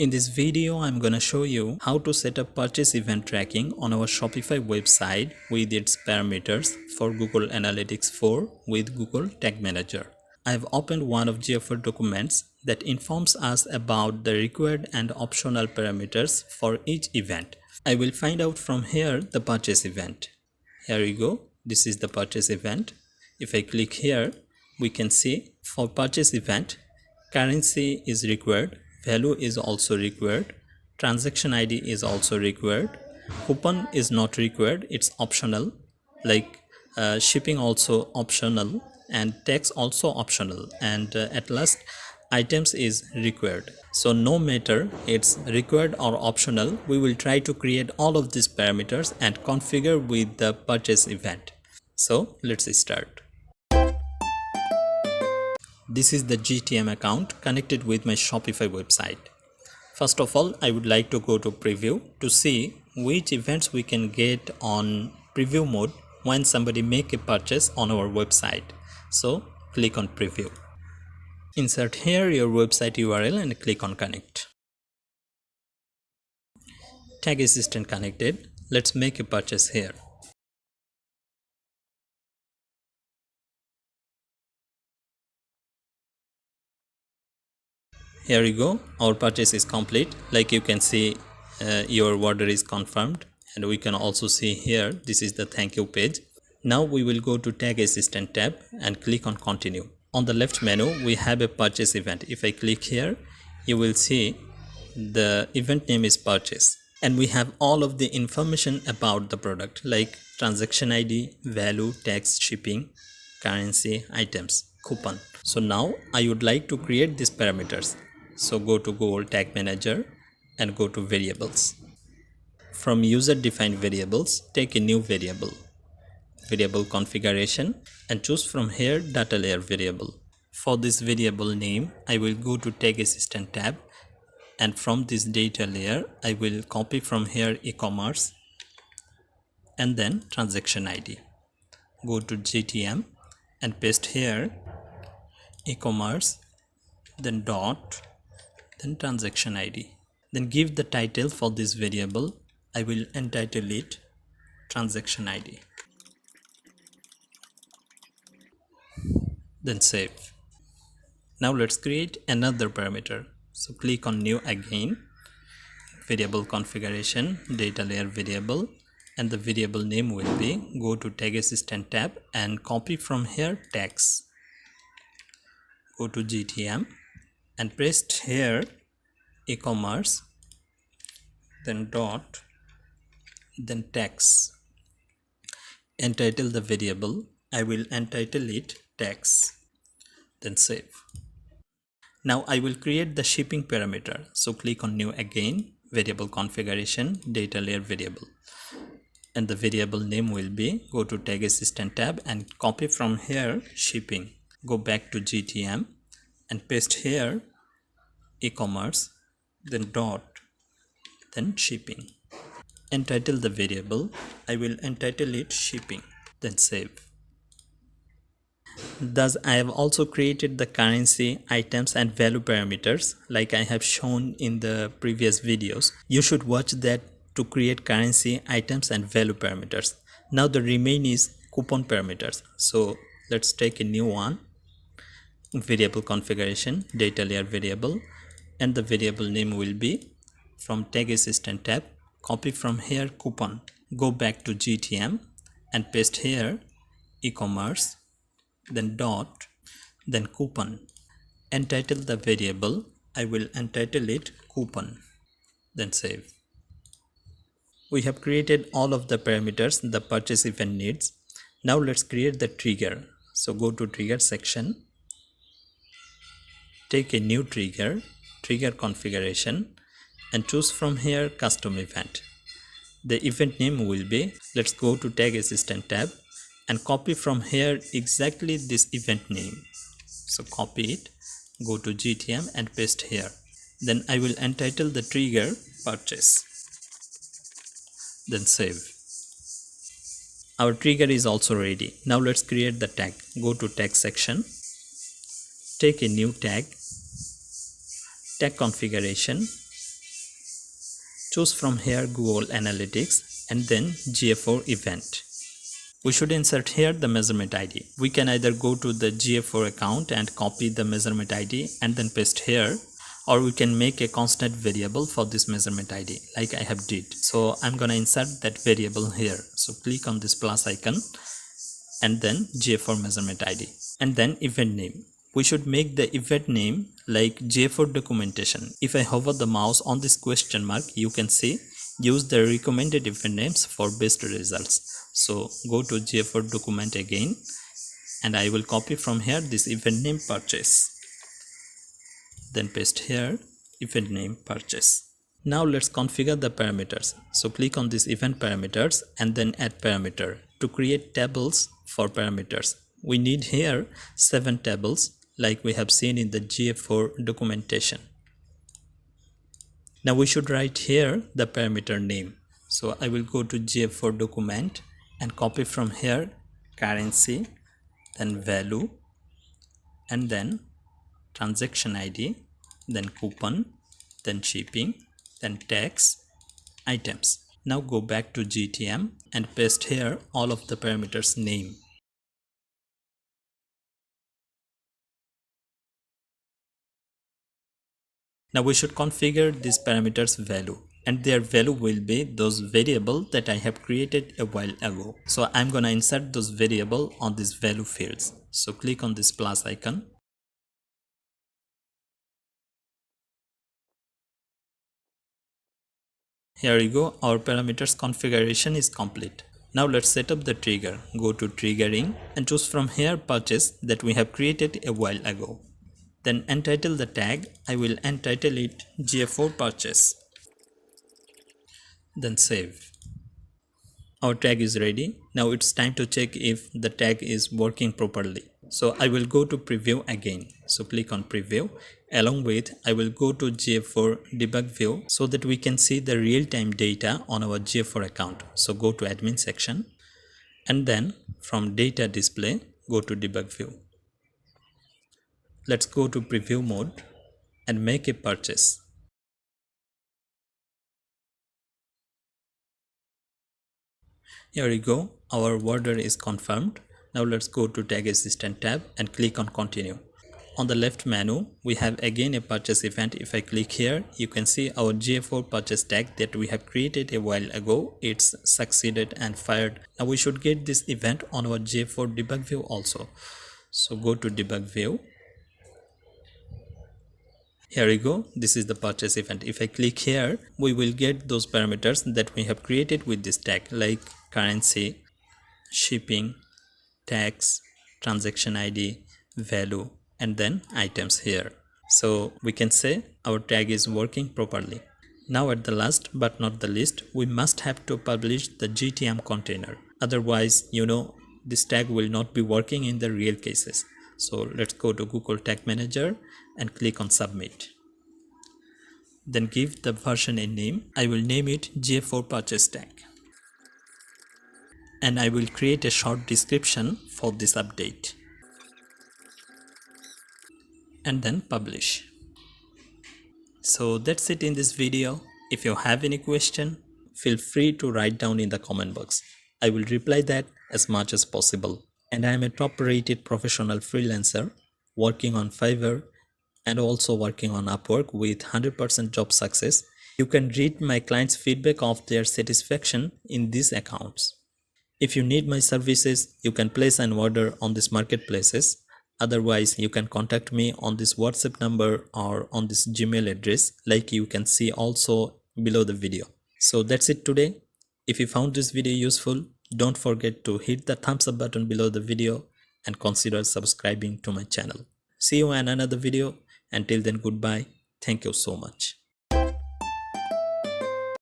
In this video, I'm gonna show you how to set up purchase event tracking on our Shopify website with its parameters for Google Analytics 4 with Google Tag Manager. I've opened one of GFR documents that informs us about the required and optional parameters for each event. I will find out from here the purchase event. Here we go. This is the purchase event. If I click here, we can see for purchase event, currency is required, value is also required, transaction ID is also required, coupon is not required, it's optional, like shipping also optional, and tax also optional, and at last items is required. So no matter it's required or optional, we will try to create all of these parameters and configure with the purchase event. So let's start. This is the GTM account connected with my Shopify website. First of all, I would like to go to preview to see which events we can get on preview mode when somebody make a purchase on our website. So click on preview. Insert here your website URL and click on connect. Tag assistant connected. Let's make a purchase here. Here we go, our purchase is complete. Like you can see, your order is confirmed, and we can also see here this is the thank you page. Now we will go to tag assistant tab and click on continue. On the left menu we have a purchase event. If I click here, you will see the event name is purchase, and we have all of the information about the product like transaction ID, value, tax, shipping, currency, items, coupon. So now I would like to create these parameters. So go to Google Tag Manager and go to variables. From user defined variables, take a new variable configuration, and choose from here data layer variable. For this variable name, I will go to Tag Assistant tab, and from this data layer I will copy from here e-commerce and then transaction ID. Go to GTM and paste here e-commerce, then dot, then transaction ID. Then give the title for this variable. I will entitle it transaction ID. Then save. Now let's create another parameter. So click on new again, variable configuration, data layer variable, and the variable name will be, go to tag assistant tab and copy from here tax. Go to GTM and paste here e-commerce, then dot, then tax. Entitle the variable. I will entitle it tax, then save. Now I will create the shipping parameter. So click on new again, variable configuration, data layer variable, and the variable name will be, go to tag assistant tab and copy from here shipping. Go back to GTM and paste here e-commerce, then dot, then shipping. Entitle the variable. I will entitle it shipping, then save. Thus I have also created the currency, items and value parameters like I have shown in the previous videos. You should watch that to create currency, items and value parameters. Now the remain is coupon parameters. So let's take a new one, variable configuration, data layer variable, and the variable name will be, from tag assistant tab, copy from here coupon. Go back to GTM and paste here e-commerce, then dot, then coupon. Entitle the variable. I will entitle it coupon, then save. We have created all of the parameters the purchase event needs. Now let's create the trigger. So go to trigger section, take a new trigger configuration, and choose from here custom event. The event name will be, let's go to tag assistant tab and copy from here exactly this event name. So copy it, go to GTM and paste here. Then I will entitle the trigger purchase, then save. Our trigger is also ready. Now let's create the tag. Go to tag section, take a new tag configuration, Choose from here Google Analytics and then GA4 event. We should insert here the measurement ID. We can either go to the GA4 account and copy the measurement ID and then paste here, or we can make a constant variable for this measurement ID like I have did. So I'm gonna insert that variable here. So click on this plus icon and then GA4 measurement ID and then event name. We should make the event name like GA4 documentation. If I hover the mouse on this question mark, you can see use the recommended event names for best results. So go to GA4 document again and I will copy from here this event name purchase. Then paste here event name purchase. Now let's configure the parameters. So click on this event parameters and then add parameter. To create tables for parameters, we need here 7 tables like we have seen in the GA4 documentation. Now we should write here the parameter name. So I will go to GA4 document and copy from here currency, then value, and then transaction ID, then coupon, then shipping, then tax, items. Now go back to GTM and paste here all of the parameters name. Now we should configure this parameters value, and their value will be those variable that I have created a while ago. So I'm gonna insert those variable on these value fields. So click on this plus icon. Here you go, our parameters configuration is complete. Now let's set up the trigger. Go to triggering and choose from here purchase that we have created a while ago. Then entitle the tag. I will entitle it GA4 purchase. Then save. Our tag is ready. Now it's time to check if the tag is working properly. So I will go to preview again. So click on preview. Along with I will go to GA4 debug view so that we can see the real-time data on our GA4 account. So go to admin section and then from data display go to debug view. Let's go to preview mode and make a purchase. Here we go, our order is confirmed. Now let's go to tag assistant tab and click on continue. On the left menu, we have again a purchase event. If I click here, you can see our GA4 purchase tag that we have created a while ago. It's succeeded and fired. Now we should get this event on our GA4 debug view also. So go to debug view. Here we go, this is the purchase event. If I click here, we will get those parameters that we have created with this tag like currency, shipping, tax, transaction ID, value, and then items here. So we can say our tag is working properly. Now at the last but not the least, we must have to publish the GTM container. Otherwise, this tag will not be working in the real cases. So let's go to Google Tag Manager and click on submit. Then give the version a name. I will name it GA4 purchase tag. And I will create a short description for this update. And then publish. So that's it in this video. If you have any question, feel free to write down in the comment box. I will reply that as much as possible. And I am a top rated professional freelancer working on Fiverr and also working on Upwork with 100% job success. You can read my clients' feedback of their satisfaction in these accounts. If you need my services, you can place an order on these marketplaces. Otherwise, you can contact me on this WhatsApp number or on this Gmail address like you can see also below the video. So that's it today. If you found this video useful, don't forget to hit the thumbs up button below the video and consider subscribing to my channel. See you in another video. Until then, goodbye. Thank you so much.